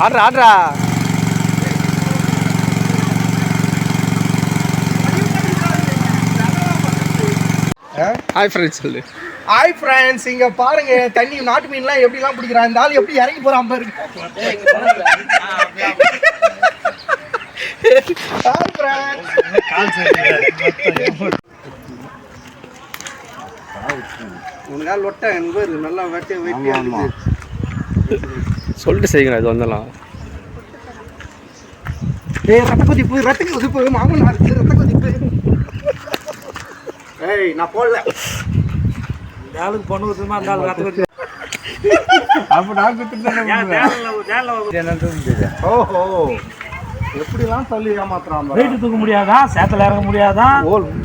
ஆடுறா ஆடுறா. Hi friends சொல்லு. ஹாய் ஃப்ரெண்ட்ஸ், இங்க பாருங்க தண்ணி நாட்டு மீன்லாம் எப்படிலாம் பிடிக்கிறான். இந்த ஆள் எப்படி இறங்கி போறான் பாருங்க. Hi friends. உனக்கா லொட்டை என்பது நல்லா வெட்டி வெட்டி சொல்லிட்டு செய்யுங்க இது வந்தலாம். ரத்த கொதிப்பு மாமன் ரத்த கொதிப்பு. ஏய் நான் போடல. இந்த ஆளுக்கு பொண்ணு ஊத்துமா அந்த ஆளு ரத்த கொதிப்பு. அப்ப நான் குத்துட்டேன். ஓஹோ, எப்படிலாம் சொல்லி ஏமாத்துறான். வெயிட் தூக்க முடியாதா, சேத்துல இறங்க முடியாதா.